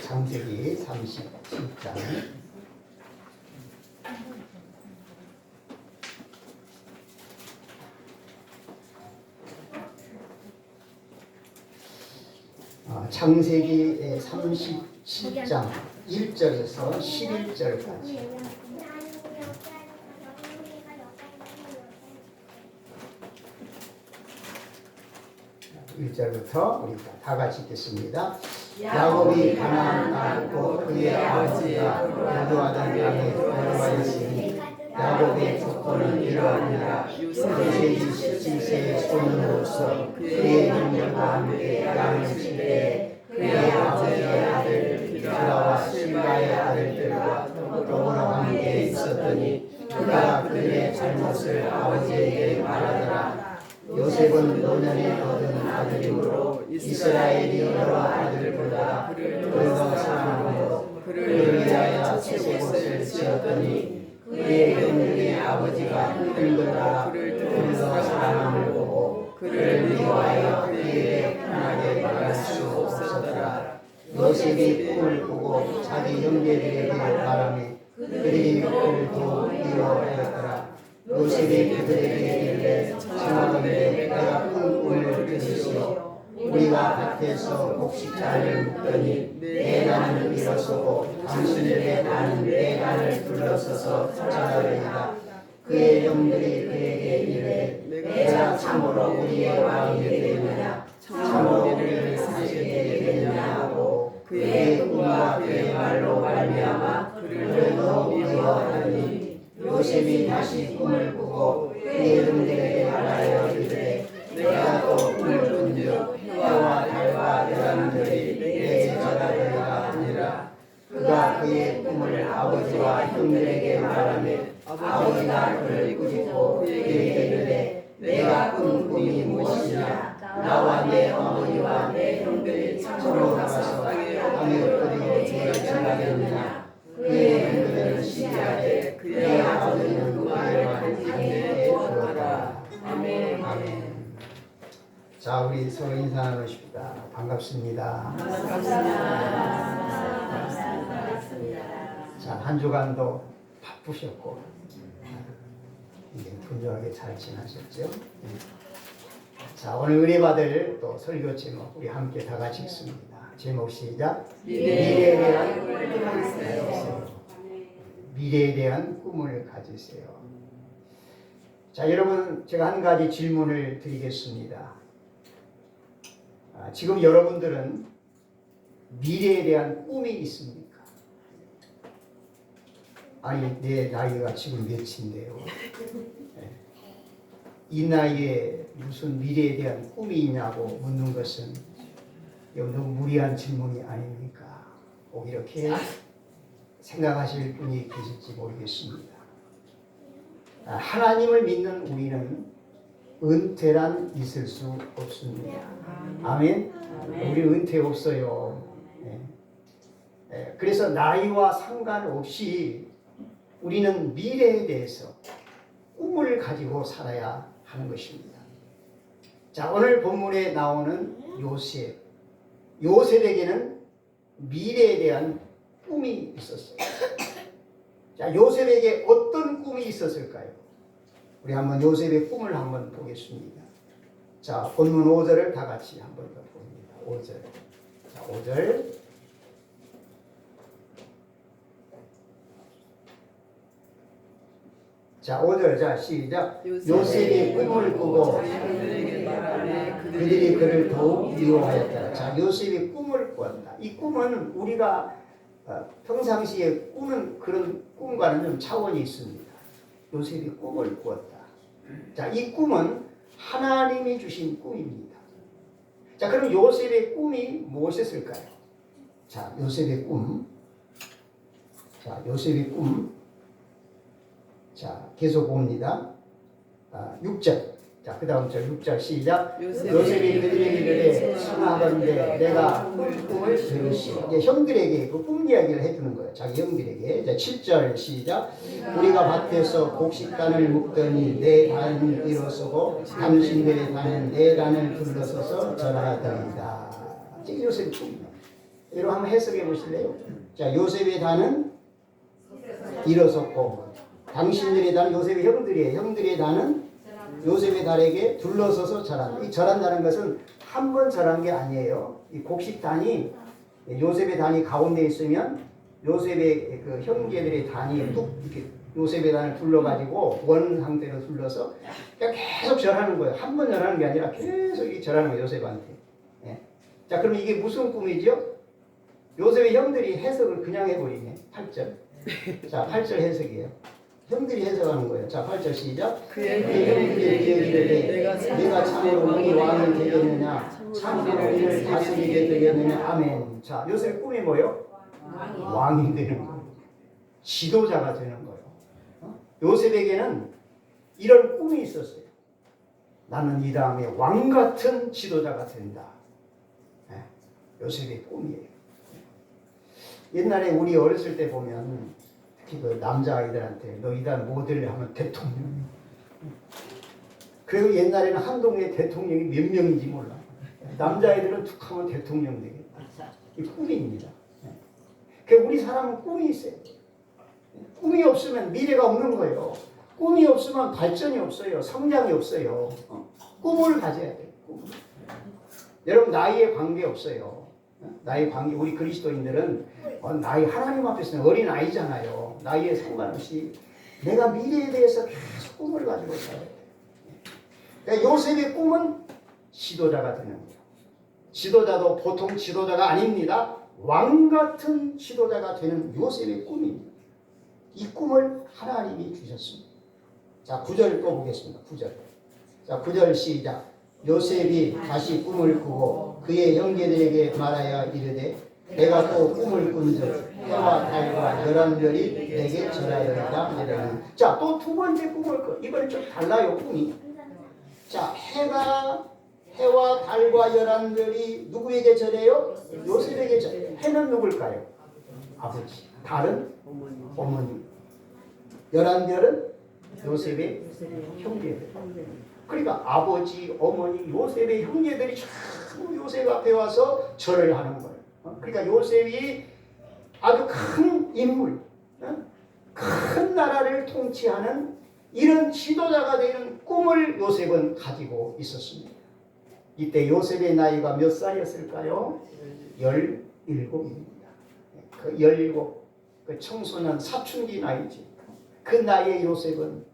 창세기 37장 창세기 37장 1절에서 11절까지 1절부터 우리 다 같이 읽겠습니다. 야곱이 가나안 땅고 그의 아버지가 거주하던 땅에 거주하였으니 야곱의 족보는 이러하니라. 요셉이 17세의 소년으로서 그의 형들과 함께 땅을 칠 때에 그의 아버지의 아들 비라와 실바의 아들들과 더불어 함께 있었더니 그가 그들의 잘못을 아버지에게 말하더라. 요셉은 노년에 얻은 아들이므로 이스라엘이 여러 아들보다 그를 더 사랑하고 그를 위하여 채색옷을 지었더니 그의 형들의 아버지가 흔들거나 그를 더 사랑함을 보고 그를 미워하여 그에게 편하게 말할 수 없었더라. 요셉이 꿈을 꾸고 자기 형제들에게 말하며 그들이 그를 더 미워하였더라. 요셉이 그들에게 이르되 청하건대 내가 꾼 꿈을 들으시오. 우리가 밭에서 곡식단을 묶더니 내 단을 일어서고 당신에게 나는 내 단을 둘러서서 찾아가리이다. 그의 형들이 그에게 이르되 내가 참으로 우리의 왕이 되느냐 참으로 우리를 사시게 되느냐 하고 그의 꿈과 그의 말로 말미암아 그를 더 미워하더니 요셉이 다시 꿈을 꾸고 그의 형들에게 말하여 이르되 내가 또 꿈을 꾼즉 해와 달과 별하늘이 내 제자가 되리라 하니라. 그가 그의 꿈을 아버지와 형들에게 말하며 아버지가 그를 꾸짖고 그에게 이르되 내가 꾼 꿈이 무엇이냐. 나와 내 어머니와 내 형들이 참으로 나가서 땅에 엎드리고 제를 전하겠느냐. 그의 형들은 시기하되 그의 아버지는 그 말을 당대에 주었다. 아멘. 아멘. 자, 우리 서로 인사 나누십시다. 반갑습니다. 자, 한 주간도 바쁘셨고 이제 분주하게 잘 지나셨죠? 자, 오늘 은혜 받을 또 설교 제목 우리 함께 다 같이 읽습니다. 제목 시작. 미래에 대한 꿈을 가지세요. 미래에 대한 꿈을 가지세요. 자, 여러분 제가 한 가지 질문을 드리겠습니다. 지금 여러분들은 미래에 대한 꿈이 있습니까? 아니, 내 나이가 지금 몇인데요. 이 나이에 무슨 미래에 대한 꿈이 있냐고 묻는 것은 너무 무리한 질문이 아닙니까? 꼭 이렇게 생각하실 분이 계실지 모르겠습니다. 하나님을 믿는 우리는 은퇴란 있을 수 없습니다. 아멘? 우리 은퇴 없어요. 그래서 나이와 상관없이 우리는 미래에 대해서 꿈을 가지고 살아야 하는 것입니다. 자, 오늘 본문에 나오는 요셉에게는 미래에 대한 꿈이 있었어요. 자, 요셉에게 어떤 꿈이 있었을까요? 우리 한번 요셉의 꿈을 한번 보겠습니다. 자, 본문 5절을 다 같이 한번 더 봅니다. 5절. 자, 5절. 자, 5절. 자, 시작. 요셉이 꿈을 꾸고 그들이 그를 더욱 미워하였다. 자, 요셉이 꿈을 꿨다. 이 꿈은 우리가 평상시에 꾸는 그런 꿈과는 좀 차원이 있습니다. 요셉이 꿈을 꾸었다. 자, 이 꿈은 하나님이 주신 꿈입니다. 자, 그럼 요셉의 꿈이 무엇이었을까요? 자, 요셉의 꿈. 자, 요셉의 꿈. 자, 계속 봅니다. 6절. 자, 그 다음 절 6절 시작. 요셉이 그들에게 이르되 청하건대 내가 꿈을 들으시오. 이제 형들에게 그 꿈 이야기를 해주는 거예요. 자기 형들에게. 자, 7절 시작. 우리가 밭에서 곡식단을 묶더니 내 단을 일어서고 당신들의 단은 내 단을 둘러서서 절하더이다. 이제 요셉의 꿈입니다. 이거 한번 해석해 보실래요? 자, 요셉의 단은 일어섰고, 당신들의 단은 요셉의 형들이에요. 형들의 단은 요셉의 달에게 둘러서서 절한다. 이 절한다는 것은 한 번 절한 게 아니에요. 이 곡식 단이 요셉의 단이 가운데 있으면 요셉의 그 형제들의 단이 뚝 이렇게 요셉의 단을 둘러가지고 원 상태로 둘러서 그냥 계속 절하는 거예요. 한 번 절하는 게 아니라 계속 이 절하는 거예요. 요셉한테. 예. 자, 그럼 이게 무슨 꿈이죠? 요셉의 형들이 해석을 그냥 해버리네. 8절. 자, 8절 해석이에요. 형들이 해석하는 거예요. 자, 8절 시작. 그의 형들이 이르되 내가 참으로 너희 왕이 되겠느냐, 참으로 너희를 다스리게 되겠느냐. 아멘. 자, 요셉의 꿈이 뭐예요? 왕이 되는 거예요. 지도자가 되는 거예요. 요셉에게는 이런 꿈이 있었어요. 나는 이 다음에 왕 같은 지도자가 된다. 요셉의 꿈이에요. 옛날에 우리 어렸을 때 보면 특히 그 남자아이들한테 너 이단 뭐 될래 하면 대통령. 그리고 옛날에는 한 동네 대통령이 몇 명인지 몰라. 남자아이들은 툭 하면 대통령 되겠다. 이 꿈입니다. 그러니까 우리 사람은 꿈이 있어요. 꿈이 없으면 미래가 없는 거예요. 꿈이 없으면 발전이 없어요. 성장이 없어요. 꿈을 가져야 돼요. 꿈을. 여러분 나이에 관계 없어요. 나이 관계, 우리 그리스도인들은 나이 하나님 앞에서는 어린 아이잖아요. 나이에 상관없이 내가 미래에 대해서 계속 꿈을 가지고 살아야 돼요. 그러니까 요셉의 꿈은 지도자가 되는 거예요. 지도자도 보통 지도자가 아닙니다. 왕 같은 지도자가 되는 요셉의 꿈입니다. 이 꿈을 하나님이 주셨습니다. 자, 9절 또 보겠습니다. 9절. 자, 9절 시작. 요셉이 다시 꿈을 꾸고 그의 형제들에게 말하여 이르되 내가 또 꿈을 꾼즉 해와 달과 11별이 내게 절하였다. 자, 또 두 번째 꿈을 꿔. 이번엔 좀 달라요, 꿈이. 자, 해와 달과 11별이 누구에게 절해요? 요셉에게 절해요. 해는 누굴까요? 아버지. 달은 어머니. 11별은 요셉의 형제들. 그러니까 아버지, 어머니, 요셉의 형제들이 전부 요셉 앞에 와서 절을 하는 거예요. 그러니까 요셉이 아주 큰 인물, 큰 나라를 통치하는 이런 지도자가 되는 꿈을 요셉은 가지고 있었습니다. 이때 요셉의 나이가 몇 살이었을까요? 17입니다. 그 17, 그 청소년 사춘기 나이지. 그 나이에 요셉은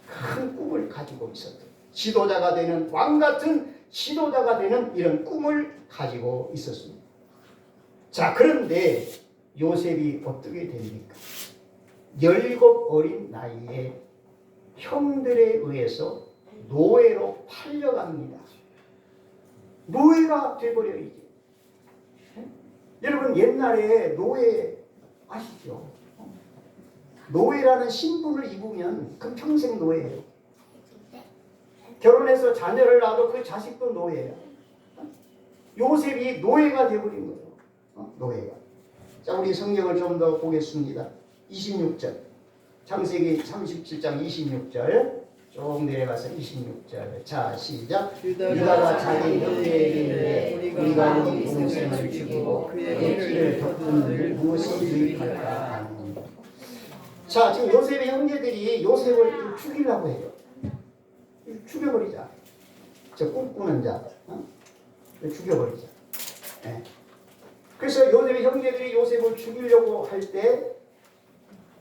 큰 꿈을 가지고 있었던 지도자가 되는 왕 같은 지도자가 되는 이런 꿈을 가지고 있었습니다. 자, 그런데 요셉이 어떻게 됩니까? 17 어린 나이에 형들에 의해서 노예로 팔려갑니다. 노예가 돼버려 이제. 여러분 옛날에 노예 아시죠? 노예라는 신분을 입으면 그럼 평생 노예예요. 결혼해서 자녀를 낳아도 그 자식도 노예예요. 요셉이 노예가 되어버린 거예요. 노예가. 자, 우리 성경을 좀 더 보겠습니다. 26절. 창세기 37장 26절. 쭉 내려가서 26절. 자, 시작. 유다가 자기 형제에게 이르되 우리가 우리 동생을 죽이고 그의 피를 덮은 일 무엇이 유익할까? 자, 지금 요셉의 형제들이 요셉을 죽이려고 해요. 죽여버리자. 저 꿈꾸는 자. 죽여버리자. 네. 그래서 요셉의 형제들이 요셉을 죽이려고 할 때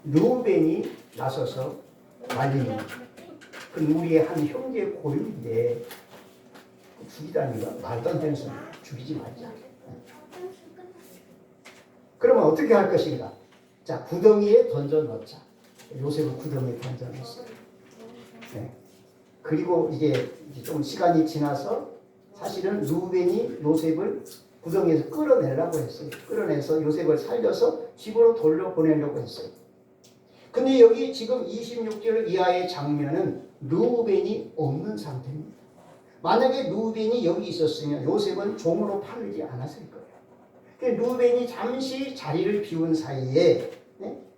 르우벤이 나서서 말립니다. 그건 우리의 한 형제 고유인데 죽이다니까 말도 안 되는 소리. 죽이지 말자. 그러면 어떻게 할 것인가? 자, 구덩이에 던져 넣자. 요셉을 구덩이에 던져 넣었어요. 네. 그리고 이제 좀 시간이 지나서 사실은 르우벤이 요셉을 구덩이에서 끌어내려고 했어요. 끌어내서 요셉을 살려서 집으로 돌려보내려고 했어요. 근데 여기 지금 26절 이하의 장면은 르우벤이 없는 상태입니다. 만약에 르우벤이 여기 있었으면 요셉은 종으로 팔리지 않았을 거예요. 르우벤이 잠시 자리를 비운 사이에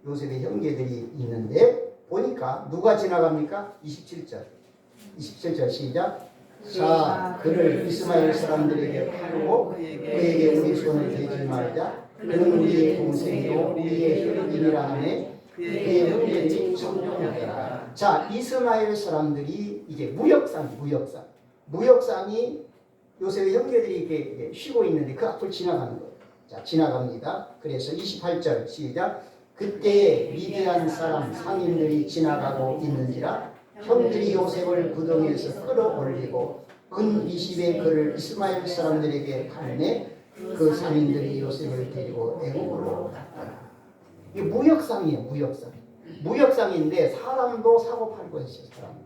요셉의 형제들이 있는데 보니까 누가 지나갑니까? 27절 시작. 자 그를 이스마엘 사람들에게 팔고 그에게 우리 손을 대지 말자. 그는 우리의 동생이요 우리의 혈육이라 하네. 그의 형제들이 청종하더라. 자 이스마엘 사람들이 이제 무역상이 요셉의 형제들이 이렇게 쉬고 있는데 그 앞을 지나가는 거예요. 자 지나갑니다. 그래서 28절 시작. 그때 미디안 사람 상인들이 지나가고 있는지라 형들이 요셉을 구덩이에서 끌어올리고 은 20의 그를 이스마엘 사람들에게 팔매 그 상인들이 요셉을 데리고 애국으로 갔더라. 이게 무역상이에요. 무역상인데 사람도 사고 팔고 했어요. 사람도.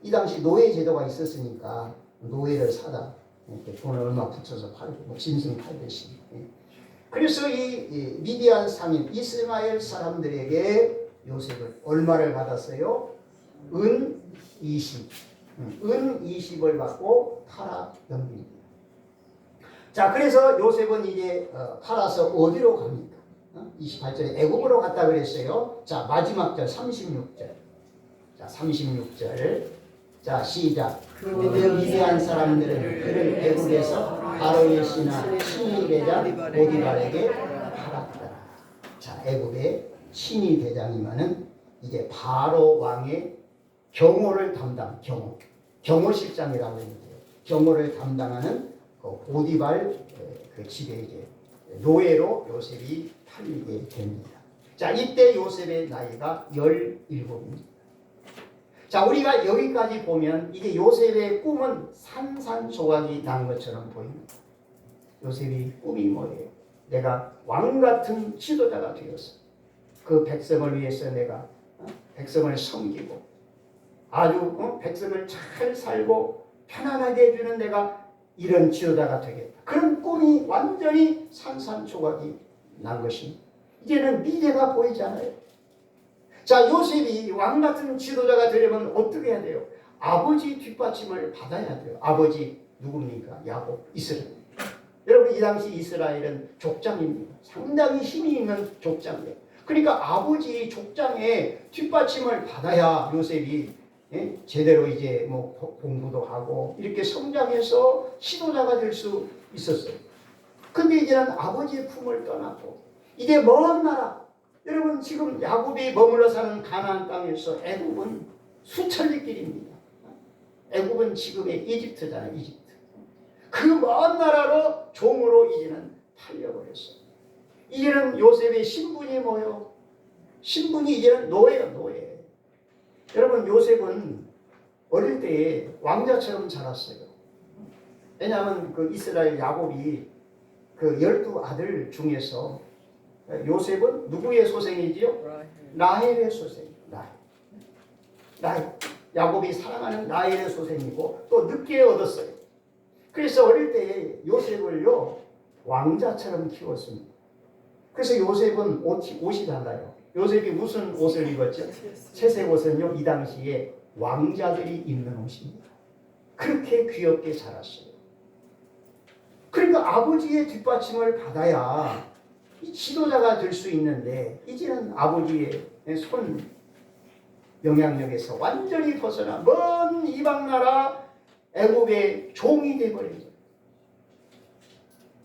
이 당시 노예 제도가 있었으니까 노예를 사다 이렇게 돈을 얼마 붙여서 팔고 뭐 짐승 팔듯이. 그래서 이 미디안 상인 이스마엘 사람들에게 요셉을 얼마를 받았어요? 은 20. 은 20을 받고 팔아 넘깁니다. 자, 그래서 요셉은 이제 팔아서 어디로 갑니까? 28절에 애국으로 갔다 그랬어요. 자, 마지막 절 36절. 자, 36절. 자, 시작. 그 미디안 사람들은 그를 애국에서 바로의 신하 신이 대장 보디발에게 팔았더라. 자, 애국의 신이 대장이면은 이제 바로 왕의 경호를 담당, 경호실장이라고 했는데요. 경호를 담당하는 그 보디발 그 집에 이제 노예로 요셉이 팔리게 됩니다. 자, 이때 요셉의 나이가 17입니다. 자, 우리가 여기까지 보면 이게 요셉의 꿈은 산산조각이 난 것처럼 보입니다. 요셉이 꿈이 뭐예요? 내가 왕 같은 지도자가 되었어. 그 백성을 위해서 내가 백성을 섬기고 아주 백성을 잘 살고 편안하게 해주는 내가 이런 지도자가 되겠다. 그런 꿈이 완전히 산산조각이 난 것입니다. 이제는 미래가 보이잖아요. 자, 요셉이 왕 같은 지도자가 되려면 어떻게 해야 돼요? 아버지 뒷받침을 받아야 돼요. 아버지 누굽니까? 야곱, 이스라엘. 여러분 이 당시 이스라엘은 족장입니다. 상당히 힘이 있는 족장이에요. 그러니까 아버지 족장의 뒷받침을 받아야 요셉이 제대로 이제 뭐 공부도 하고 이렇게 성장해서 지도자가 될 수 있었어요. 근데 이제는 아버지의 품을 떠났고 이제 먼 나라, 여러분 지금 야곱이 머물러 사는 가나안 땅에서 애굽은 수천리 길입니다. 애굽은 지금의 이집트잖아요. 이집트. 그 먼 나라로 종으로 이제는 팔려버렸어요. 이제는 요셉의 신분이 뭐예요? 신분이 이제는 노예예요. 노예. 여러분 요셉은 어릴 때에 왕자처럼 자랐어요. 왜냐하면 그 이스라엘 야곱이 그 12아들 중에서 요셉은 누구의 소생이지요? 라헬의 소생. 라헬. 야곱이 사랑하는 라헬의 소생이고 또 늦게 얻었어요. 그래서 어릴 때에 요셉을요 왕자처럼 키웠습니다. 그래서 요셉은 옷이 달라요. 요셉이 무슨 옷을 입었죠? 채색 옷은요 이 당시에 왕자들이 입는 옷입니다. 그렇게 귀엽게 자랐어요. 그러니까 아버지의 뒷받침을 받아야 지도자가 될 수 있는데 이제는 아버지의 손 영향력에서 완전히 벗어나 먼 이방 나라 애굽의 종이 되어버린 거예요.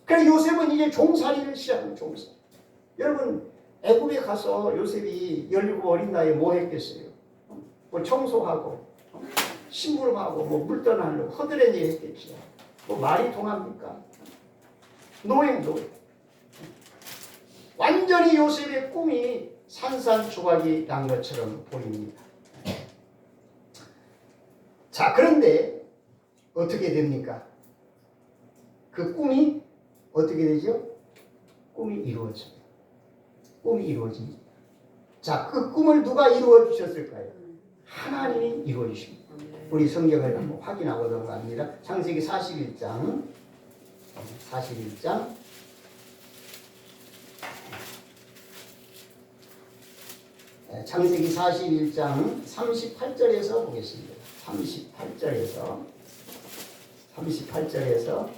그래서 요셉은 이제 종살이를 시작하는 종살이. 여러분 애굽에 가서 요셉이 17 어린 나이에 뭐 했겠어요? 뭐 청소하고 심부름하고 뭐 물떠나려고 허드렛일 했겠지요. 뭐 말이 통합니까? 노예. 완전히 요셉의 꿈이 산산조각이 난 것처럼 보입니다. 자, 그런데 어떻게 됩니까? 그 꿈이 어떻게 되죠? 꿈이 이루어집니다. 꿈이 이루어집니다. 자, 그 꿈을 누가 이루어 주셨을까요? 하나님이 이루어 주십니다. 우리 성경을 한번 확인하도록 합니다. 창세기 41장 창세기 41장 38절에서 보겠습니다. 38절에서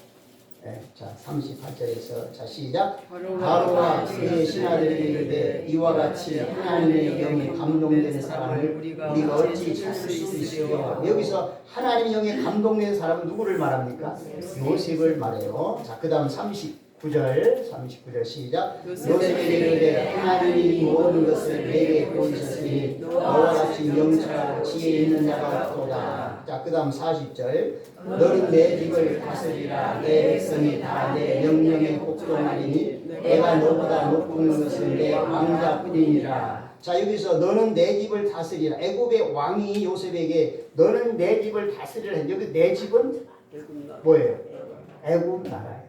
자 38절에서 자 시작. 바로가 그의 신하들에게 이르되 이와 같이 하나님의 영이 감동된 사람을 우리가 어찌 찾을 수 있으리요. 여기서 하나님의 영에 감동된 사람은 누구를 말합니까? 요셉을 말해요. 자 그 다음 39절 시작. 요셉에게 이르되 하나님이 모든 것을 내게 보이셨으니 너와 같이 명철하고 지혜 있는 자가 없도다. 자 그 다음 40절. 너는 내 집을 다스리라. 내 백성이 다 내 명령에 복종하리니 내가 너보다 높은 것은 내 왕자뿐이니라. 자 여기서 너는 내 집을 다스리라. 애굽의 왕이 요셉에게 너는 내 집을 다스리라. 여기 내 집은 뭐예요? 애굽 나라예요.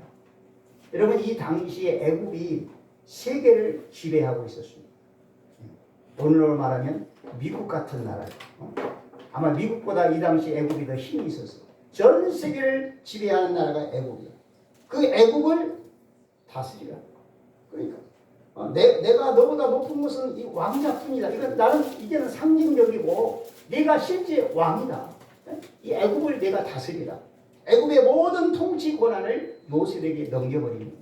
여러분 이 당시에 애굽이 세계를 지배하고 있었습니다. 오늘로 말하면 미국 같은 나라예요. 아마 미국보다 이 당시 애굽이 더 힘이 있었어요. 전 세계를 지배하는 나라가 애굽이에요. 그 애굽을 다스리라. 그러니까 내가 너보다 높은 것은 이 왕자뿐이다. 이건 나는 이제는 상징적이고 내가 실제 왕이다. 이 애굽을 내가 다스리라. 애굽의 모든 통치 권한을 요셉에게 넘겨버립니다.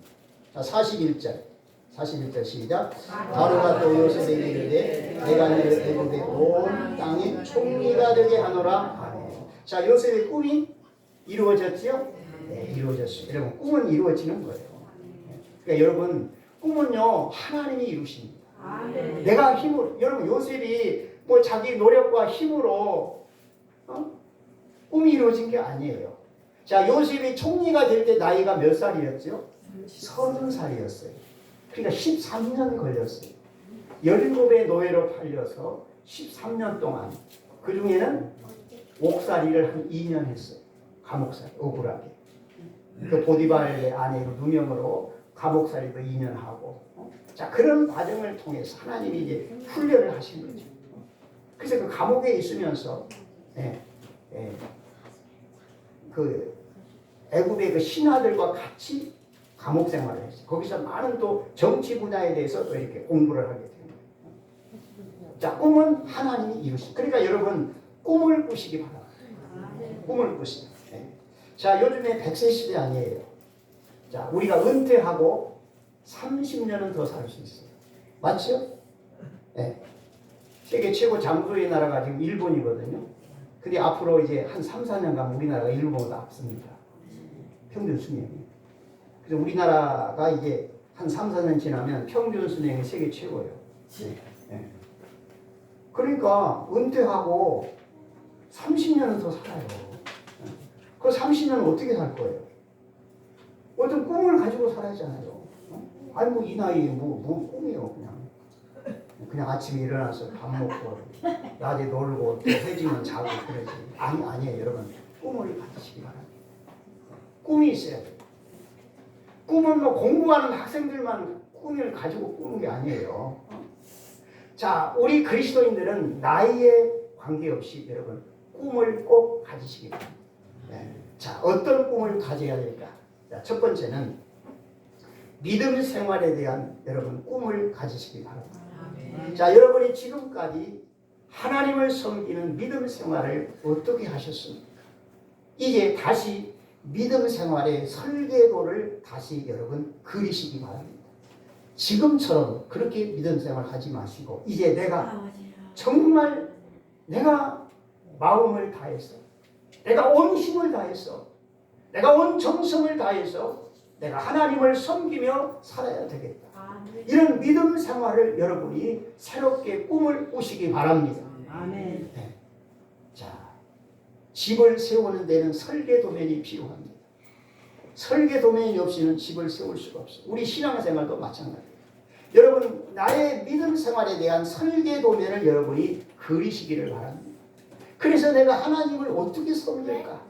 자 41절 시작. 바로가 또 요셉에게 이르되 내가 너를 애굽의 온 땅의 총리가 되게 하노라. 아멘. 자 요셉의 꿈이 이루어졌지요? 네, 이루어졌어요. 여러분 꿈은 이루어지는 거예요. 그러니까 여러분 꿈은요 하나님이 이루십니다. 내가 힘으로 여러분 요셉이 뭐 자기 노력과 힘으로 꿈이 이루어진 게 아니에요. 자 요셉이 총리가 될 때 나이가 몇 살이었죠? 30살이었어요. 그러니까 13년 걸렸어요. 17의 노예로 팔려서 13년 동안 그 중에는 옥살이를 한 2년 했어요. 감옥살이 억울하게. 그 보디발의 아내로 누명으로 감옥살이도 2년 하고. 자 그런 과정을 통해서 하나님이 이제 훈련을 하신 거죠. 그래서 그 감옥에 있으면서 그 애굽의 그 신하들과 같이 감옥 생활을 했어요. 거기서 많은 또 정치 분야에 대해서 또 이렇게 공부를 하게 됩니다. 자, 꿈은 하나님이 이루시. 그러니까 여러분 꿈을 꾸시기 바랍니다. 꿈을 꾸시기. 자, 요즘에 100세 시대 아니에요. 자, 우리가 은퇴하고 30년은 더 살 수 있어요. 맞죠? 네. 세계 최고 장수의 나라가 지금 일본이거든요. 근데 앞으로 이제 한 3, 4년 가면 우리나라가 일본보다 앞섭니다. 평균 수명이. 그래서 우리나라가 이제 한 3, 4년 지나면 평균 수명이 세계 최고예요. 네. 그러니까 은퇴하고 30년은 더 살아요. 그 30년은 어떻게 살 거예요? 어떤 꿈을 가지고 살아야잖아요. 아니 뭐 이 나이에 뭐 꿈이에요. 그냥 아침에 일어나서 밥 먹고 낮에 놀고 또 해지면 자고 그러지. 아니에요 여러분. 꿈을 가지시기 바랍니다. 꿈이 있어야 돼요. 꿈은 뭐 공부하는 학생들만 꿈을 가지고 꾸는 게 아니에요. 자, 우리 그리스도인들은 나이에 관계없이 여러분 꿈을 꼭 가지시기 바랍니다. 네. 자, 어떤 꿈을 가져야 될까? 자, 첫 번째는 믿음 생활에 대한 여러분 꿈을 가지시기 바랍니다. 자, 여러분이 지금까지 하나님을 섬기는 믿음 생활을 어떻게 하셨습니까? 이제 다시 믿음 생활의 설계도를 다시 여러분 그리시기 바랍니다. 지금처럼 그렇게 믿음 생활 하지 마시고 이제 내가 정말 내가 마음을 다해서 내가 온 힘을 다해서 내가 온 정성을 다해서 내가 하나님을 섬기며 살아야 되겠다. 이런 믿음 생활을 여러분이 새롭게 꿈을 꾸시기 바랍니다. 아멘. 네. 자, 집을 세우는 데는 설계 도면이 필요합니다. 설계 도면이 없이는 집을 세울 수가 없어요. 우리 신앙생활도 마찬가지예요. 여러분 나의 믿음 생활에 대한 설계 도면을 여러분이 그리시기를 바랍니다. 그래서 내가 하나님을 어떻게 섬길까?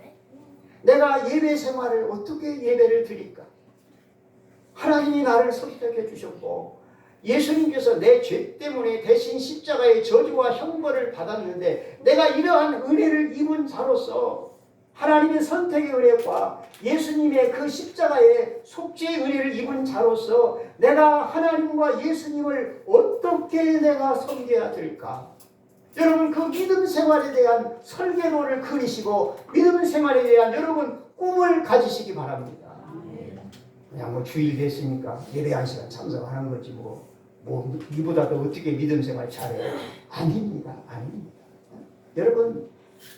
내가 예배 생활을 어떻게 예배를 드릴까? 하나님이 나를 선택해 주셨고 예수님께서 내 죄 때문에 대신 십자가의 저주와 형벌을 받았는데 내가 이러한 은혜를 입은 자로서 하나님의 선택의 은혜와 예수님의 그 십자가의 속죄의 은혜를 입은 자로서 내가 하나님과 예수님을 어떻게 내가 섬겨야 될까? 여러분 그 믿음 생활에 대한 설계도를 그리시고 믿음 생활에 대한 여러분 꿈을 가지시기 바랍니다. 그냥 뭐 주일 됐으니까 예배 1시간 참석하는 거지 뭐 이보다 더 어떻게 믿음 생활 잘해요? 아닙니다. 아닙니다. 여러분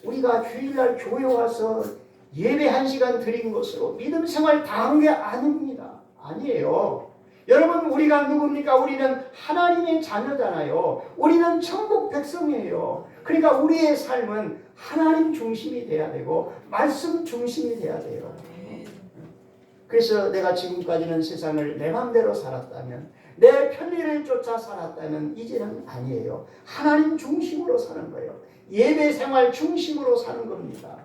우리가 주일날 교회 와서 예배 1시간 드린 것으로 믿음 생활 다 한 게 아닙니다. 아니에요. 여러분 우리가 누굽니까? 우리는 하나님의 자녀잖아요. 우리는 천국 백성이에요. 그러니까 우리의 삶은 하나님 중심이 돼야 되고 말씀 중심이 돼야 돼요. 그래서 내가 지금까지는 세상을 내 맘대로 살았다면, 내 편리를 쫓아 살았다면 이제는 아니에요. 하나님 중심으로 사는 거예요. 예배 생활 중심으로 사는 겁니다.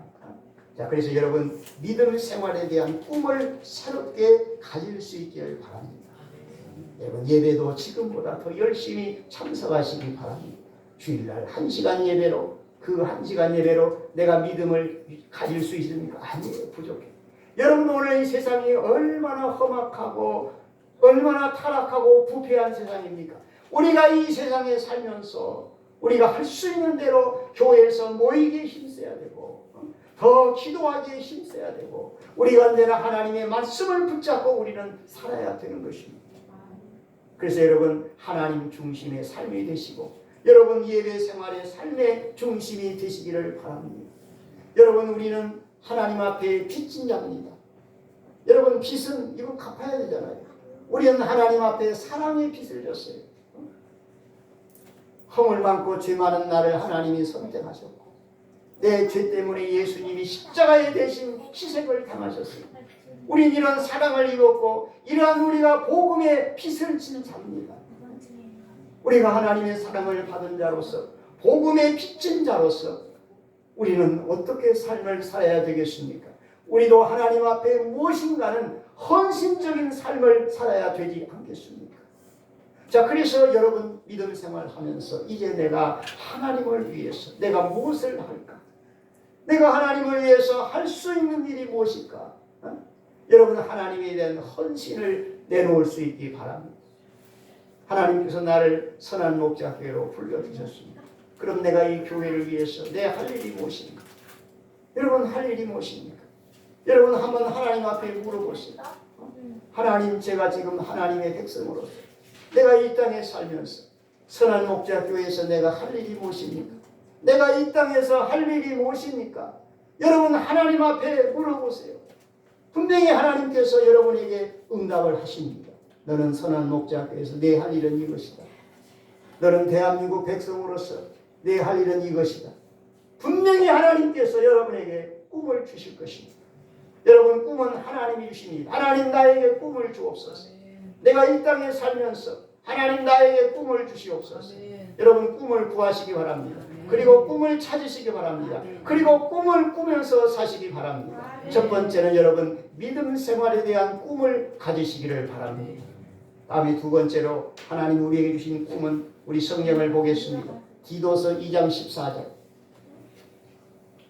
자, 그래서 여러분 믿음 생활에 대한 꿈을 새롭게 가질 수 있기를 바랍니다. 여러분 예배도 지금보다 더 열심히 참석하시기 바랍니다. 주일날 1시간 예배로, 그 1시간 예배로 내가 믿음을 가질 수 있습니까? 아니에요. 부족해요. 여러분 오늘 이 세상이 얼마나 험악하고 얼마나 타락하고 부패한 세상입니까? 우리가 이 세상에 살면서 우리가 할 수 있는 대로 교회에서 모이기에 힘써야 되고 더 기도하기에 힘써야 되고 우리가 언제나 하나님의 말씀을 붙잡고 우리는 살아야 되는 것입니다. 그래서 여러분 하나님 중심의 삶이 되시고 여러분 예배 생활의 삶의 중심이 되시기를 바랍니다. 여러분 우리는 하나님 앞에 빚진 자입니다. 여러분 빚은 이거 갚아야 되잖아요. 우리는 하나님 앞에 사랑의 빚을 졌어요. 허물 많고 죄 많은 나를 하나님이 선택하셨고 내 죄 때문에 예수님이 십자가에 대신 희생을 당하셨어요. 우린 이런 사랑을 입었고 이러한 우리가 복음의 빚을 진 자입니다. 우리가 하나님의 사랑을 받은 자로서 복음의 빚진 자로서 우리는 어떻게 삶을 살아야 되겠습니까? 우리도 하나님 앞에 무엇인가는 헌신적인 삶을 살아야 되지 않겠습니까? 자, 그래서 여러분 믿음 생활하면서 이제 내가 하나님을 위해서 내가 무엇을 할까? 내가 하나님을 위해서 할 수 있는 일이 무엇일까? 여러분 하나님에 대한 헌신을 내놓을 수 있기 바랍니다. 하나님께서 나를 선한 목자교회로 불러주셨습니다. 그럼 내가 이 교회를 위해서 내 할 일이 무엇입니까? 여러분 할 일이 무엇입니까? 여러분 한번 하나님 앞에 물어보세요. 하나님 제가 지금 하나님의 백성으로서 내가 이 땅에 살면서 선한 목자교회에서 내가 할 일이 무엇입니까? 내가 이 땅에서 할 일이 무엇입니까? 여러분 하나님 앞에 물어보세요. 분명히 하나님께서 여러분에게 응답을 하십니다. 너는 선한 목자교회에서 내 할 일은 이것이다. 너는 대한민국 백성으로서 내 할 일은 이것이다. 분명히 하나님께서 여러분에게 꿈을 주실 것입니다. 여러분 꿈은 하나님이 주십니다. 하나님 나에게 꿈을 주옵소서. 내가 이 땅에 살면서 하나님 나에게 꿈을 주시옵소서. 여러분 꿈을 구하시기 바랍니다. 그리고 꿈을 찾으시기 바랍니다. 그리고 꿈을 꾸면서 사시기 바랍니다. 첫 번째는 여러분 믿음 생활에 대한 꿈을 가지시기를 바랍니다. 다음에 두 번째로 하나님 우리에게 주신 꿈은 우리 성경을 보겠습니다. 디도서 2장 14절.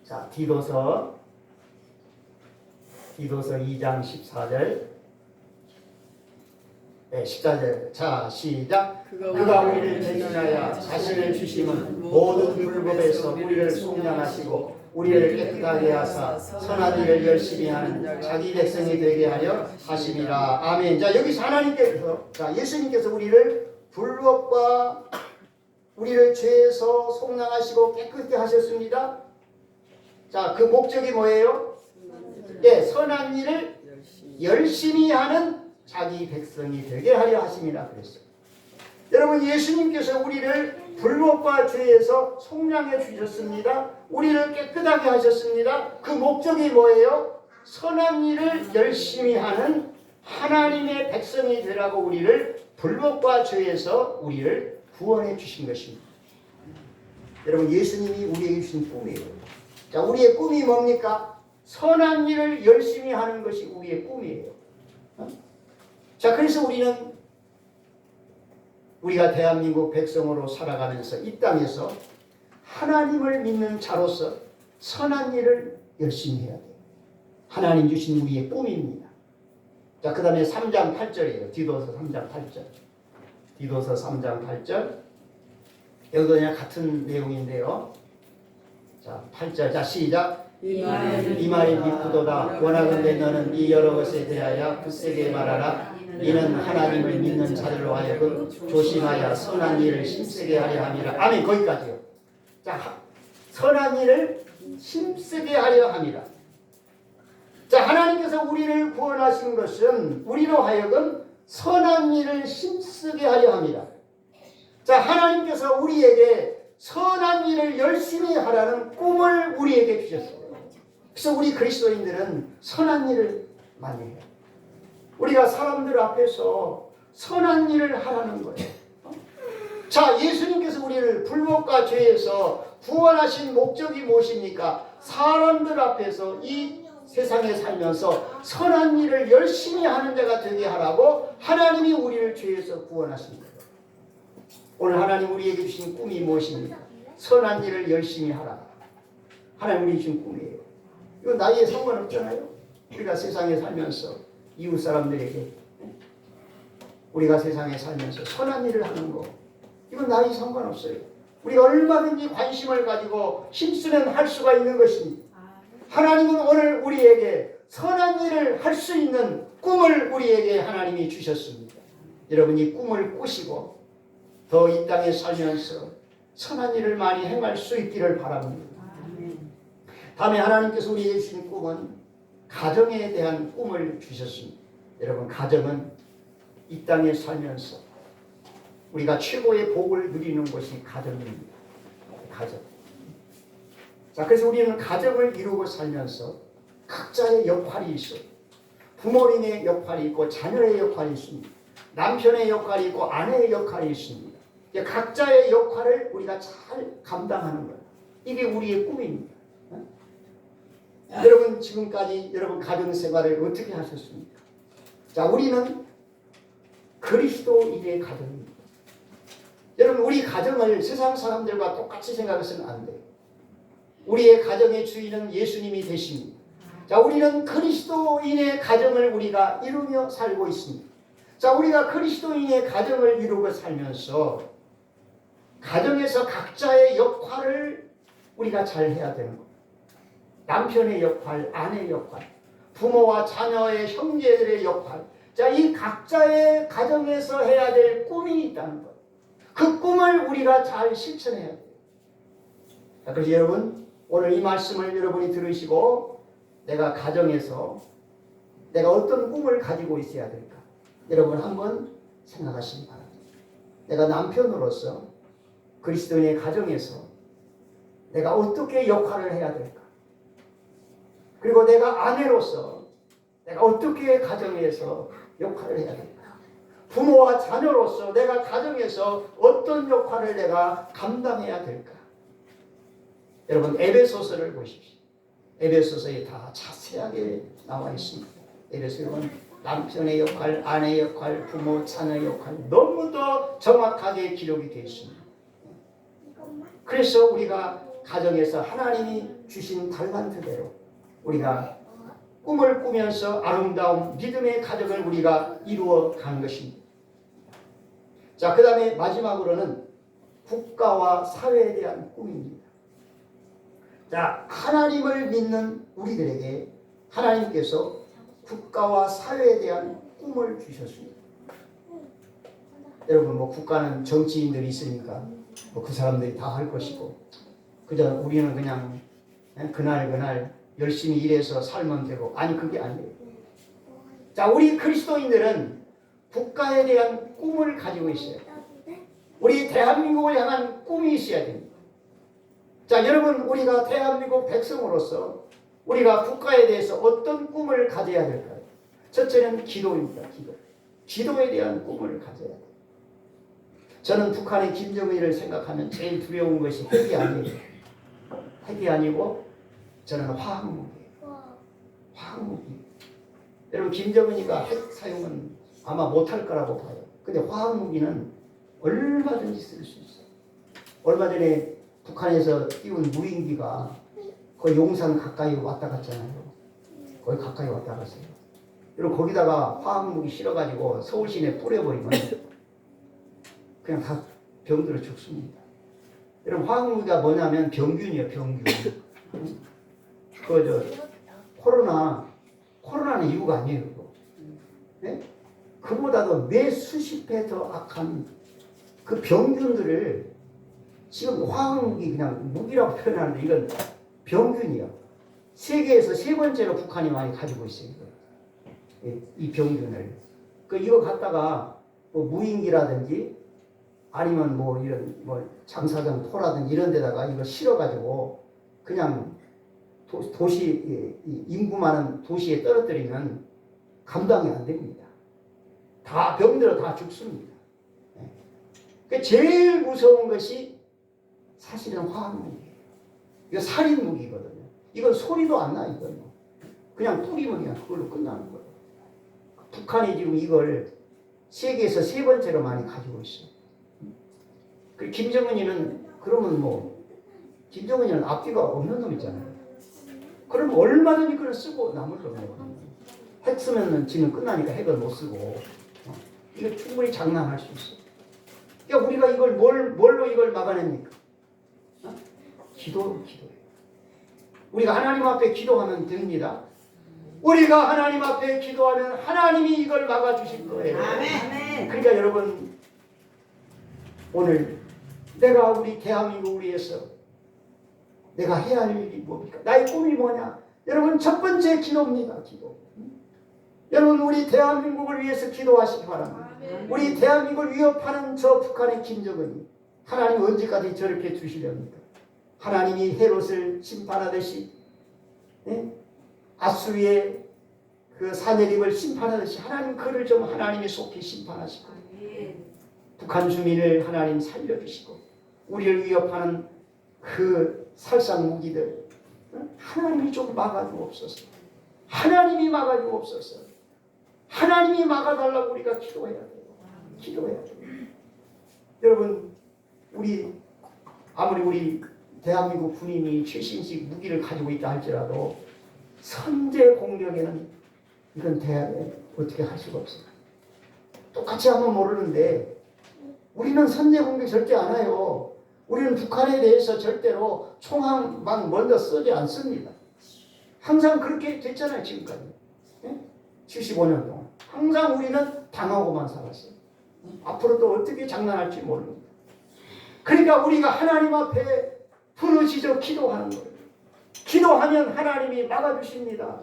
자, 디도서 2장 14절. 네, 14절. 자, 시작. 그가 우리를 대신하여 자신을 주심은 모든 불법에서 우리를 속량하시고 우리를 깨끗하게 하사 선한 일을 열심히 하는 자기 백성이 되게 하려 하심이라. 아멘. 자, 여기서 하나님께서, 자, 예수님께서 우리를 불법과 우리를 죄에서 속량하시고 깨끗게 하셨습니다. 자, 그 목적이 뭐예요? 네, 선한 일을 열심히 하는 자기 백성이 되게 하려 하심이라 그랬어요. 여러분 예수님께서 우리를 불법과 죄에서 속량해 주셨습니다. 우리를 깨끗하게 하셨습니다. 그 목적이 뭐예요? 선한 일을 열심히 하는 하나님의 백성이 되라고 우리를 불법과 죄에서 우리를 구원해 주신 것입니다. 여러분 예수님이 우리에게 주신 꿈이에요. 자, 우리의 꿈이 뭡니까? 선한 일을 열심히 하는 것이 우리의 꿈이에요. 자, 그래서 우리가 대한민국 백성으로 살아가면서 이 땅에서 하나님을 믿는 자로서 선한 일을 열심히 해야 돼요. 하나님 주신 우리의 꿈입니다. 자, 그 다음에 3장 8절이에요. 디도서 3장 8절. 디도서 3장 8절. 여기도 그냥 같은 내용인데요. 자, 8절. 자, 시작. 이 말이 기쁘도다. 원하건대 너는 이 여러 것에 대하여 굳세게 말하라. 이는 하나님을 믿는 자들로 하여금 조심하여 선한 일을 힘쓰게 하려 함이라. 아멘. 거기까지요. 자, 선한 일을 힘쓰게 하려 함이라. 자, 하나님께서 우리를 구원하신 것은 우리로 하여금 선한 일을 힘쓰게 하려 합니다. 자, 하나님께서 우리에게 선한 일을 열심히 하라는 꿈을 우리에게 주셨습니다. 그래서 우리 그리스도인들은 선한 일을 많이 해요. 우리가 사람들 앞에서 선한 일을 하라는 거예요. 자, 예수님께서 우리를 불법과 죄에서 구원하신 목적이 무엇입니까? 사람들 앞에서 이 세상에 살면서 선한 일을 열심히 하는 자가 되게 하라고 하나님이 우리를 죄에서 구원하신 거예요. 오늘 하나님 우리에게 주신 꿈이 무엇입니까? 선한 일을 열심히 하라. 하나님 우리 주신 꿈이에요. 이건 나이에 상관없잖아요. 우리가 세상에 살면서 이웃 사람들에게 우리가 세상에 살면서 선한 일을 하는 거, 이건 나이 상관없어요. 우리가 얼마든지 관심을 가지고 힘쓰면 할 수가 있는 것입니다. 하나님은 오늘 우리에게 선한 일을 할 수 있는 꿈을 우리에게 하나님이 주셨습니다. 여러분이 꿈을 꾸시고 더 이 땅에 살면서 선한 일을 많이 행할 수 있기를 바랍니다. 다음에 하나님께서 우리에게 주신 꿈은 가정에 대한 꿈을 주셨습니다. 여러분, 가정은 이 땅에 살면서 우리가 최고의 복을 누리는 것이 가정입니다. 가정. 자, 그래서 우리는 가정을 이루고 살면서 각자의 역할이 있어요. 부모님의 역할이 있고 자녀의 역할이 있습니다. 남편의 역할이 있고 아내의 역할이 있습니다. 각자의 역할을 우리가 잘 감당하는 거예요. 이게 우리의 꿈입니다. 여러분, 지금까지 여러분 가정 생활을 어떻게 하셨습니까? 자, 우리는 그리스도인의 가정입니다. 여러분, 우리 가정을 세상 사람들과 똑같이 생각해서는 안 돼요. 우리의 가정의 주인은 예수님이 되십니다. 자, 우리는 그리스도인의 가정을 우리가 이루며 살고 있습니다. 자, 우리가 그리스도인의 가정을 이루고 살면서 가정에서 각자의 역할을 우리가 잘 해야 되는 겁니다. 남편의 역할, 아내의 역할, 부모와 자녀의 형제들의 역할. 자, 이 각자의 가정에서 해야 될 꿈이 있다는 것. 그 꿈을 우리가 잘 실천해야 돼요. 자, 그래서 여러분, 오늘 이 말씀을 여러분이 들으시고 내가 가정에서 내가 어떤 꿈을 가지고 있어야 될까? 여러분 한번 생각하시기 바랍니다. 내가 남편으로서 그리스도인의 가정에서 내가 어떻게 역할을 해야 될까? 그리고 내가 아내로서 내가 어떻게 가정에서 역할을 해야 될까? 부모와 자녀로서 내가 가정에서 어떤 역할을 내가 감당해야 될까? 여러분, 에베소서를 보십시오. 에베소서에 다 자세하게 나와 있습니다. 에베소 여러분, 남편의 역할, 아내의 역할, 부모, 자녀의 역할 너무도 정확하게 기록이 되어 있습니다. 그래서 우리가 가정에서 하나님이 주신 달란트대로 우리가 꿈을 꾸면서 아름다운 믿음의 가정을 우리가 이루어 간 것입니다. 자, 그 다음에 마지막으로는 국가와 사회에 대한 꿈입니다. 자, 하나님을 믿는 우리들에게 하나님께서 국가와 사회에 대한 꿈을 주셨습니다. 여러분, 국가는 정치인들이 있으니까 그 사람들이 다 할 것이고, 그저 우리는 그냥 그날 열심히 일해서 살면 되고, 아니, 그게 아니에요. 자, 우리 그리스도인들은 국가에 대한 꿈을 가지고 있어요. 우리 대한민국을 향한 꿈이 있어야 됩니다. 자, 여러분, 우리가 대한민국 백성으로서 우리가 국가에 대해서 어떤 꿈을 가져야 될까요? 첫째는 기도입니다. 기도에 대한 꿈을 가져야 돼요. 저는 북한의 김정일을 생각하면 제일 두려운 것이 핵이 아니에요. 핵이 아니고 저는 화학무기예요. 화학무기. 여러분, 김정은이가 핵 사용은 아마 못할 거라고 봐요. 근데 화학무기는 얼마든지 쓸 수 있어요. 얼마 전에 북한에서 띄운 무인기가 거의 용산 가까이 왔다 갔잖아요. 거의 가까이 왔다 갔어요. 그리고 거기다가 화학무기 실어가지고 서울 시내 뿌려버리면 그냥 다 병들어 죽습니다. 여러분, 화학무기가 뭐냐면 병균이에요. 병균. 코로나는 이유가 아니에요. 그거. 네? 그보다도 매 수십 배 더 악한 그 병균들을 지금 화학무기 그냥 무기라고 표현하는데 이건 병균이야. 세계에서 세 번째로 북한이 많이 가지고 있어요. 이 병균을. 이거 갖다가 뭐 무인기라든지 아니면 뭐 이런 뭐 장사정 토라든지 이런 데다가 이거 실어가지고 그냥 도시 인구 많은 도시에 떨어뜨리면 감당이 안 됩니다. 다 병들어 다 죽습니다. 제일 무서운 것이 사실은 화학무기예요. 이거 살인무기거든요. 이건 소리도 안 나. 이건 그냥 뿌리면 그냥 그걸로 끝나는 거예요. 북한이 지금 이걸 세계에서 세 번째로 많이 가지고 있어요. 김정은이는 그러면 뭐 김정은이는 앞뒤가 없는 놈이잖아요. 그럼 얼마든지 그걸 쓰고 남을 놈이에요. 핵 쓰면은 지금 끝나니까 핵을 못 쓰고 이거 충분히 장난할 수 있어요. 그러니까 우리가 이걸 뭘로 이걸 막아냅니까? 기도예요. 우리가 하나님 앞에 기도하면 됩니다. 우리가 하나님 앞에 기도하면 하나님이 이걸 막아주실 거예요. 아멘. 그러니까 여러분 오늘 내가 우리 대한민국을 위해서 내가 해야 할 일이 뭡니까? 나의 꿈이 뭐냐? 여러분 첫 번째 기도입니다. 기도. 여러분 우리 대한민국을 위해서 기도하시기 바랍니다. 우리 대한민국을 위협하는 저 북한의 김정은이 하나님 언제까지 저렇게 두시렵니까? 하나님이 헤롯을 심판하듯이 아수리의 그 사내립을 심판하듯이 하나님 그를 좀 하나님이 속히 심판하시고 북한 주민을 하나님 살려주시고 우리를 위협하는 그 살상 무기들 하나님이 좀 막아주옵소서. 하나님이 막아주옵소서. 하나님이 막아달라고 우리가 기도해야 돼요. 기도해야 돼요. 여러분 아무리 우리 대한민국 군인이 최신식 무기를 가지고 있다 할지라도 선제 공격에는 이건 어떻게 할 수가 없어요. 똑같이 하면 모르는데 우리는 선제 공격 절대 안 해요. 우리는 북한에 대해서 절대로 총만 먼저 쓰지 않습니다. 항상 그렇게 됐잖아요. 지금까지. 75년 동안. 항상 우리는 당하고만 살았어요. 앞으로도 어떻게 장난할지 모릅니다. 그러니까 우리가 하나님 앞에 부르짖어 기도하는 거예요. 기도하면 하나님이 막아주십니다.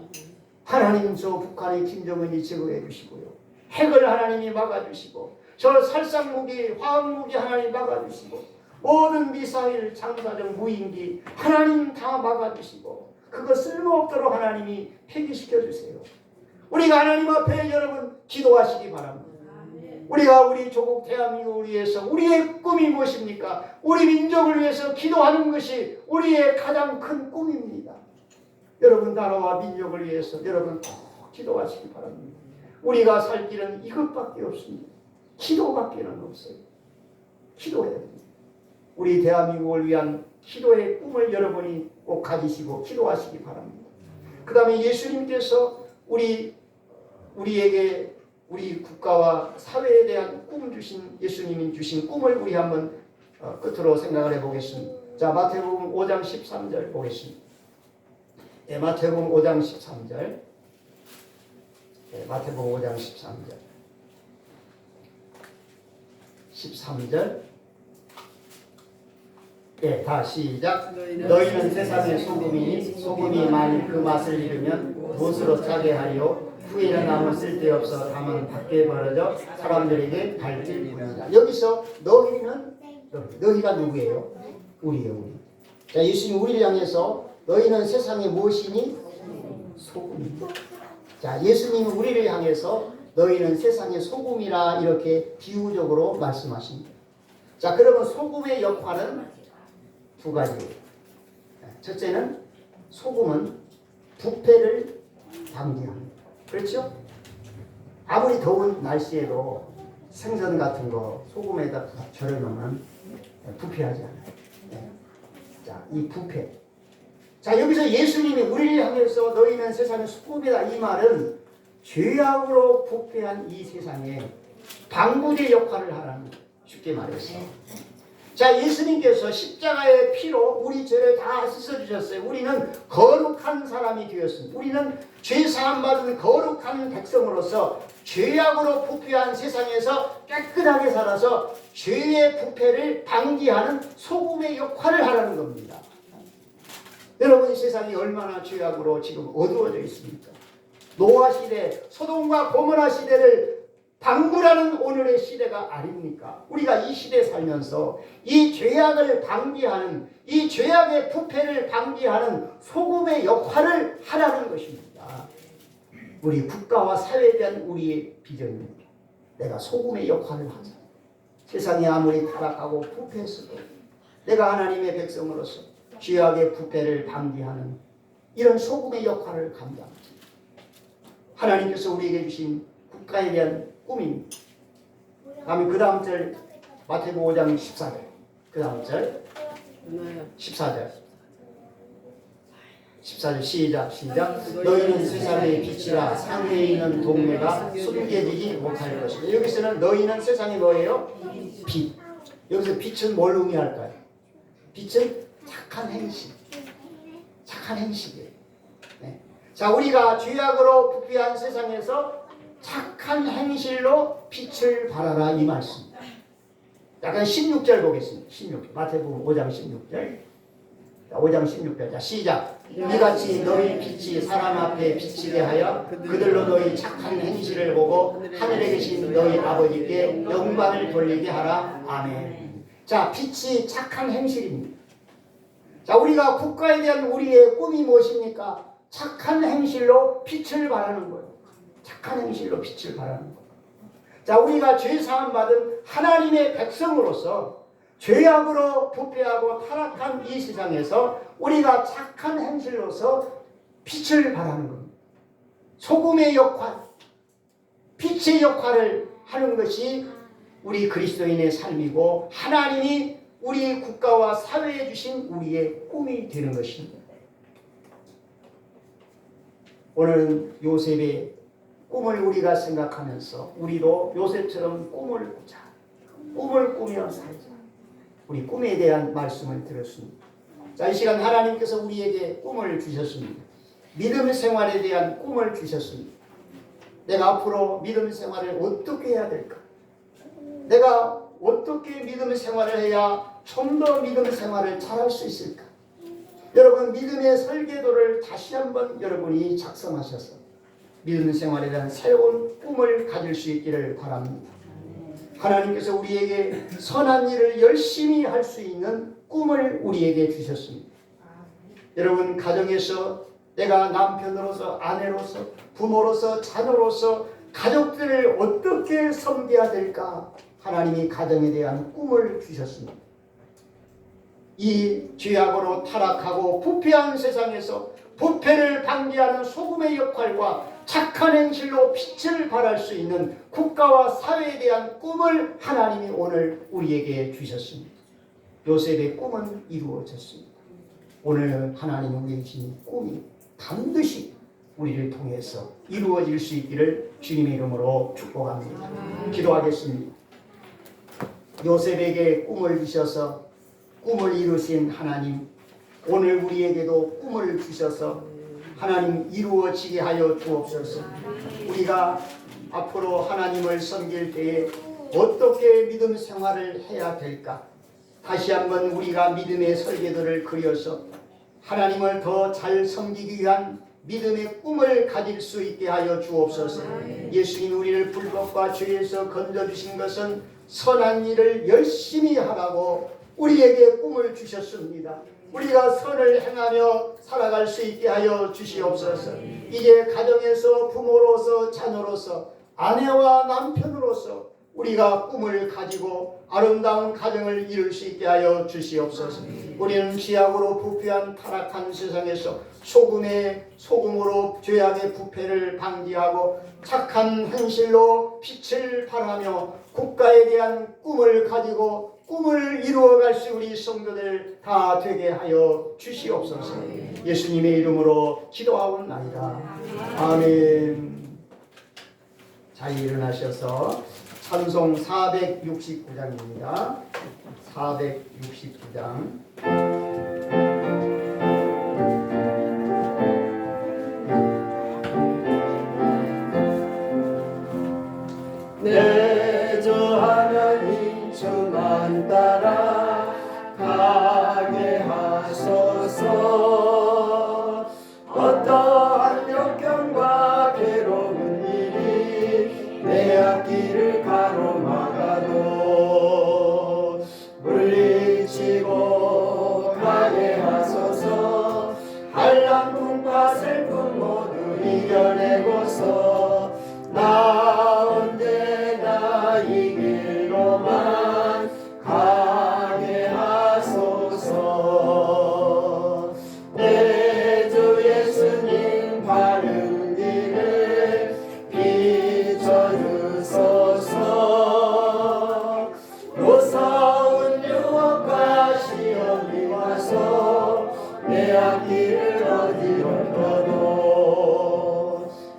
하나님 저 북한의 김정은이 제거해 주시고요. 핵을 하나님이 막아주시고 저 살상무기, 화학무기 하나님 막아주시고 모든 미사일, 장사정, 무인기 하나님 다 막아주시고 그거 쓸모없도록 하나님이 폐기시켜 주세요. 우리가 하나님 앞에 여러분 기도하시기 바랍니다. 우리가 우리 조국 대한민국을 위해서 우리의 꿈이 무엇입니까? 우리 민족을 위해서 기도하는 것이 우리의 가장 큰 꿈입니다. 여러분 나라와 민족을 위해서 여러분 꼭 기도하시기 바랍니다. 우리가 살 길은 이것밖에 없습니다. 기도밖에는 없어요. 기도해야 됩니다. 우리 대한민국을 위한 기도의 꿈을 여러분이 꼭 가지시고 기도하시기 바랍니다. 그 다음에 예수님께서 우리에게 우리 국가와 사회에 대한 꿈 주신 예수님이 주신 꿈을 우리 한번 끝으로 생각을 해보겠습니다. 자, 마태복음 5장 13절 보겠습니다. 네, 마태복음 5장 13절. 네, 마태복음 5장 13절. 13절. 네, 다 시작. 너희는 세상의 소금이니 소금이 만일 그 맛을 잃으면 무엇으로 짜게 하리요? 후에는 남은 쓸데없어 다만 밖에 벌어져 사람들에게 발길 뿐이다. 여기서 너희가 누구예요? 우리예요. 우리. 자, 예수님 우리를 향해서 너희는 세상의 무엇이니? 소금이다. 자, 예수님은 우리를 향해서 너희는 세상의 소금이라 이렇게 비유적으로 말씀하십니다. 자, 그러면 소금의 역할은 두 가지예요. 첫째는 소금은 부패를 방지합니다. 그렇죠? 아무리 더운 날씨에도 생선 같은 거 소금에다 절여놓으면 부패하지 않아요. 자, 이 부패. 자, 여기서 예수님이 우리를 향해서 너희는 세상의 소금이다 이 말은 죄악으로 부패한 이 세상에 방부제 역할을 하라는 거예요. 쉽게 말해서. 자, 예수님께서 십자가의 피로 우리 죄를 다 씻어주셨어요. 우리는 거룩한 사람이 되었습니다. 우리는 죄사함 받은 거룩한 백성으로서 죄악으로 부패한 세상에서 깨끗하게 살아서 죄의 부패를 방지하는 소금의 역할을 하라는 겁니다. 여러분, 이 세상이 얼마나 죄악으로 지금 어두워져 있습니까? 노아 시대, 소돔과 고모라 시대를 방불하는 오늘의 시대가 아닙니까? 우리가 이 시대에 살면서 이 죄악을 방지하는, 이 죄악의 부패를 방지하는 소금의 역할을 하라는 것입니다. 우리 국가와 사회에 대한 우리의 비전입니다. 내가 소금의 역할을 하자. 세상이 아무리 타락하고 부패했어도 내가 하나님의 백성으로서 죄악의 부패를 방지하는 이런 소금의 역할을 감당합니다. 하나님께서 우리에게 주신 국가에 대한 꿈입니다. 다음에 그 다음 절 마태복음 5장 14절, 그 다음 절 14절 시작. 너희는 세상의 빛이라 상계에 있는 동네가 숨겨지지 못할 것이다. 여기서는 너희는 세상이 뭐예요? 빛. 여기서 빛은 뭘 의미할까요? 빛은 착한 행실. 착한 행실이에요. 네. 자, 우리가 죄악으로 부패한 세상에서 착한 행실로 빛을 발하라, 이 말씀입니다. 약간 16절 보겠습니다. 16절. 마태복음 5장 16절. 5장 16절. 자, 시작. 이같이 너희 빛이 사람 앞에 비치게 하여 그들로 너희 착한 행실을 보고 하늘에 계신 너희 아버지께 영광을 돌리게 하라. 아멘. 자, 빛이 착한 행실입니다. 자, 우리가 국가에 대한 우리의 꿈이 무엇입니까? 착한 행실로 빛을 발하는 거예요. 착한 행실로 빛을 발하는 거예요. 자, 우리가 죄사함 받은 하나님의 백성으로서 죄악으로 부패하고 타락한 이 세상에서 우리가 착한 행실로서 빛을 발하는 겁니다. 소금의 역할, 빛의 역할을 하는 것이 우리 그리스도인의 삶이고 하나님이 우리 국가와 사회에 주신 우리의 꿈이 되는 것입니다. 오늘은 요셉의 꿈을 우리가 생각하면서 우리도 요셉처럼 꿈을 꾸자. 꿈을 꾸며 살자. 우리 꿈에 대한 말씀을 들었습니다. 자, 이 시간 하나님께서 우리에게 꿈을 주셨습니다. 믿음 생활에 대한 꿈을 주셨습니다. 내가 앞으로 믿음 생활을 어떻게 해야 될까? 내가 어떻게 믿음 생활을 해야 좀 더 믿음 생활을 잘할 수 있을까? 여러분, 믿음의 설계도를 다시 한번 여러분이 작성하셔서 믿음 생활에 대한 새로운 꿈을 가질 수 있기를 바랍니다. 하나님께서 우리에게 선한 일을 열심히 할 수 있는 꿈을 우리에게 주셨습니다. 여러분, 가정에서 내가 남편으로서, 아내로서, 부모로서, 자녀로서 가족들을 어떻게 섬겨야 될까? 하나님이 가정에 대한 꿈을 주셨습니다. 이 죄악으로 타락하고 부패한 세상에서 부패를 방지하는 소금의 역할과 착한 행실로 빛을 발할 수 있는 국가와 사회에 대한 꿈을 하나님이 오늘 우리에게 주셨습니다. 요셉의 꿈은 이루어졌습니다. 오늘 하나님이 우리에게 주신 꿈이 반드시 우리를 통해서 이루어질 수 있기를 주님의 이름으로 축복합니다. 기도하겠습니다. 요셉에게 꿈을 주셔서 꿈을 이루신 하나님, 오늘 우리에게도 꿈을 주셔서 하나님 이루어지게 하여 주옵소서. 우리가 앞으로 하나님을 섬길 때에 어떻게 믿음 생활을 해야 될까? 다시 한번 우리가 믿음의 설계도를 그려서 하나님을 더 잘 섬기기 위한 믿음의 꿈을 가질 수 있게 하여 주옵소서. 예수님, 우리를 불법과 죄에서 건져주신 것은 선한 일을 열심히 하라고 우리에게 꿈을 주셨습니다. 우리가 선을 행하며 살아갈 수 있게 하여 주시옵소서. 이제 가정에서 부모로서, 자녀로서, 아내와 남편으로서 우리가 꿈을 가지고 아름다운 가정을 이룰 수 있게 하여 주시옵소서. 우리는 죄악으로 부패한 타락한 세상에서 소금으로 죄악의 부패를 방지하고 착한 행실로 빛을 발하며 국가에 대한 꿈을 가지고 꿈을 이루어갈 수 우리 성도들 다 되게 하여 주시옵소서. 예수님의 이름으로 기도하옵나이다. 아멘. 잘 일어나셔서 찬송 469장입니다. 469장 내 주 하나님 주만 따라 가게 하소서. 어떠한 역경과 괴로운 일이 내 앞길을 가로막아도 물리치고 가게 하소서. 한란 풍파 슬픔 모두 이겨내고서 나 언제나 이 길로만 가게 하소서. 내 주 예수님 바른 길을 비춰주소서. 무서운 유혹과 시험이 와서 내 앞길을 어지럽혀도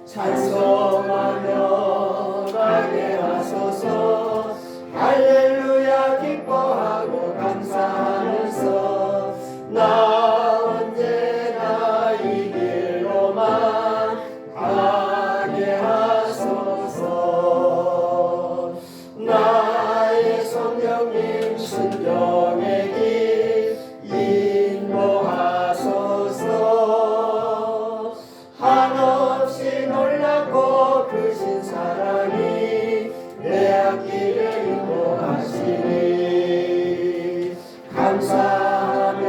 찬송하며 가게 하소서. 할렐루야 기뻐하고 감사하면서 나 언제나 이 길로만 가게 하소서. 나의 성령님 순종의 길 인도하소서. 한없이 놀랍고 크신 사랑이 내 앞길을 인도하시니 감사하며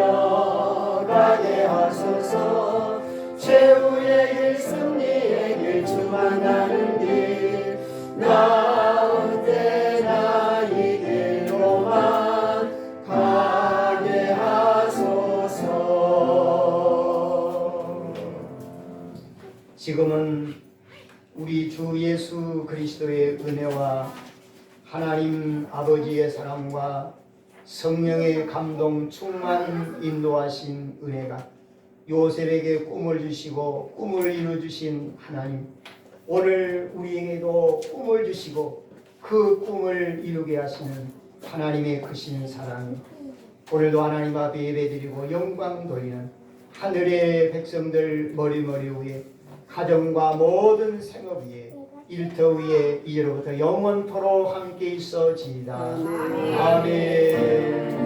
가게 하소서. 최후의 길 승리의 길 주 만나는 길 나 언제나 이 길로만 가게 하소서. 지금은 우리 주 예수 그리스도의 은혜와 하나님 아버지의 사랑과 성령의 감동 충만 인도하신 은혜가 요셉에게 꿈을 주시고 꿈을 이루어주신 하나님, 오늘 우리에게도 꿈을 주시고 그 꿈을 이루게 하시는 하나님의 크신 사랑, 오늘도 하나님 앞에 예배드리고 영광 돌리는 하늘의 백성들 머리머리 위에, 가정과 모든 생업 위에, 일터 위에 이제로부터 영원토록 함께 있어지이다. 아멘.